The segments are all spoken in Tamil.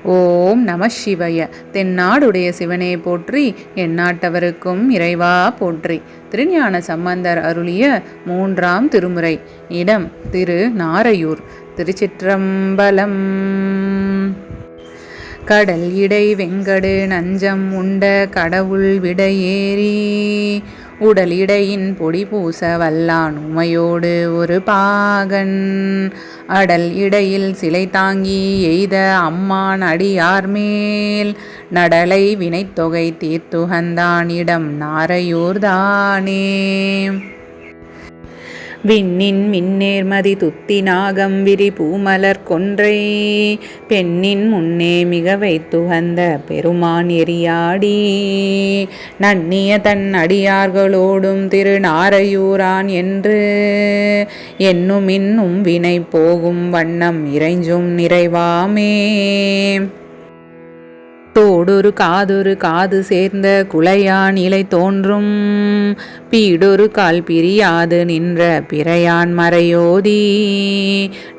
ஓம் நம சிவய. தென்னாடுடைய சிவனே போற்றி, எந்நாட்டவருக்கும் இறைவா போற்றி. திருஞான சம்பந்தர் அருளிய 3ஆம் திருமுறை. இடம் திரு நாரையூர். திருச்சிற்றம்பலம். கடல் இடை வெங்கடு நஞ்சம் உண்ட கடவுள் விடையேறி உடல் இடையின் பொடி பூச வல்லான் உமையோடு ஒரு பாகன் அடல் இடையில் சிலை தாங்கி எய்த அம்மான் அடியார்மேல் நடலை வினைத்தொகை தீர்த்துகந்தான் இடம் நாரையூர்தானே. விண்ணின் மின்னேர்மதி துத்தி நாகம் விரி பூமலர் கொன்றை பெண்ணின் முன்னே மிக வைத்துகந்த பெருமான் எரியாடி நன்னிய தன் அடியார்களோடும் திரு நாரையூரான் என்று என்னும் இன்னும் வினை போகும் வண்ணம் இறைஞ்சும் நிறைவாமே. தோடொரு காதொரு காது சேர்ந்த குலையான் இலை தோன்றும் பீடொரு கால் பிரியாது நின்ற பிறையான் மறையோதி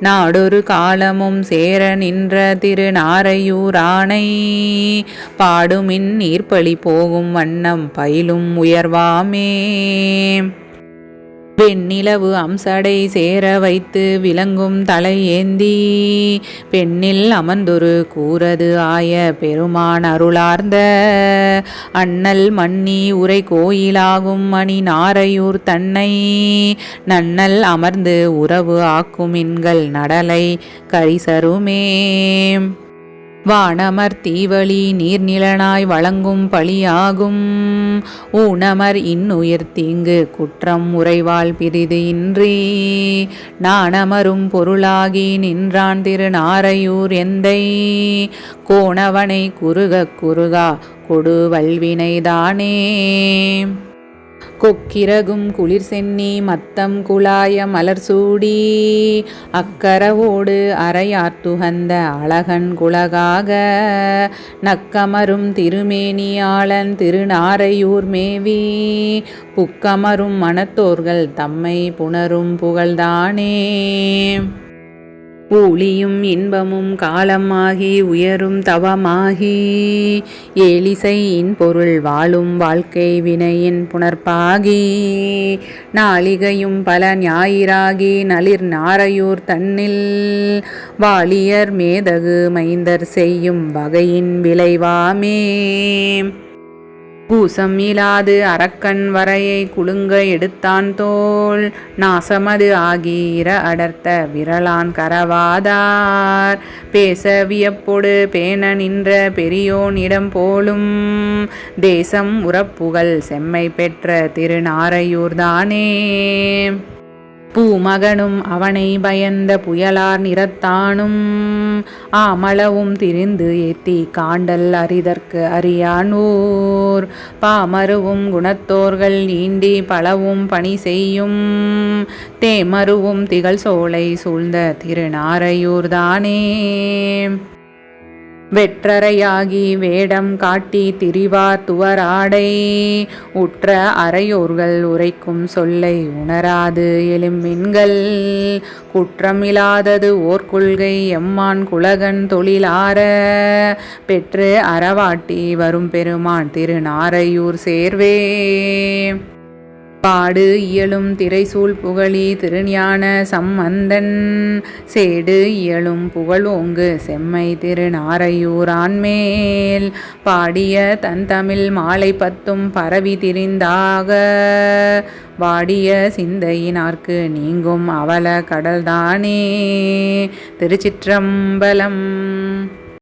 நாடொரு காலமும் சேர நின்ற திரு நாரையூரானை பாடுமின் நீர்ப்பலி போகும் வண்ணம் பயிலும் உயர்வாமே. வெண்ணிலவு அம்சடை சேர வைத்து விளங்கும் தலை ஏந்தி பெண்ணில் அமர்ந்தொரு கூறது ஆய பெருமான் அருளார்ந்த அண்ணல் மன்னி உரை கோயிலாகும் மணி நாரையூர் தன்னை நன்னல் அமர்ந்து உறவு ஆக்குமின்கள் நடலை கரிசருமே. வானமர் தீவழி நீர்நிலனாய் வழங்கும் பழியாகும் ஊனமர் இன்னுயிர் தீங்கு குற்றம் உறைவாள் பிரிது இன்றி நாணமரும் பொருளாகி நின்றான் திரு நாரையூர் எந்தை கோணவனை குறுக குறுகா கொடு வல்வினைதானே. கொக்கிரகும் குளிர் சென்னி மத்தம் குலாய மலர் சூடி அக்கரவோடு அரையார்த்துகந்த அழகன் குலகாக நக்கமரும் திருமேனியாளன் திருநாரையூர் மேவி புக்கமரும் மனத்தோர்கள் தம்மை புணரும் புகழ்தானே. ஊழியும் இன்பமும் காலமாகி உயரும் தவமாகி ஏலிசையின் பொருள் வாழும் வாழ்க்கை வினையின் புணர்ப்பாகி நாளிகையும் பல ஞாயிறாகி நளிர் நாரையூர் தன்னில் வாலியர் மேதகு மைந்தர் செய்யும் வகையின் விளைவாமே. கூசம் இலாது அரக்கன் வரையை குலுங்க எடுத்தான் தோள் நாசமது ஆகி இர அடர்த்த விரலான் கரவாதார் பேச வியப்பொடு பேண நின்ற பெரியோன் இடம் போலும் தேசம் உறப்புகள் செம்மை பெற்ற திரு நாரையூர்தானே. பூமகனும் அவனை பயந்த புயலார் நிறத்தானும் ஆமளவும் திரிந்து ஏத்தி காண்டல் அரிதற்கு அறியானூர் பாமருவும் குணத்தோர்கள் நீண்டி பலவும் பணி செய்யும் தேமருவும் திகழ் சோலை சூழ்ந்த திரு நாரையூர்தானே. வெற்றரையாகி வேடம் காட்டி திரிவார் துவராடை உற்ற அறையோர்கள் உரைக்கும் சொல்லை உணராது எழுமின்கள் குற்றமில்லாதது ஓர் கொள்கை எம்மான் குலகன் தொழிலார பெற்று அறவாட்டி வரும் பெருமான் திரு நாரையூர் சேர்வே. பாடு இயலும் திரைசூழ் புகழி திருஞான சம்பந்தன் சேடு இயலும் புகழோங்கு செம்மை திரு நாரையூரான் மேல் பாடிய தன் தமிழ் மாலை பத்தும் பரவி திரிந்தாக வாடிய சிந்தையினார்க்கு நீங்கும் அவல கடல்தானே. திருச்சிற்றம்பலம்.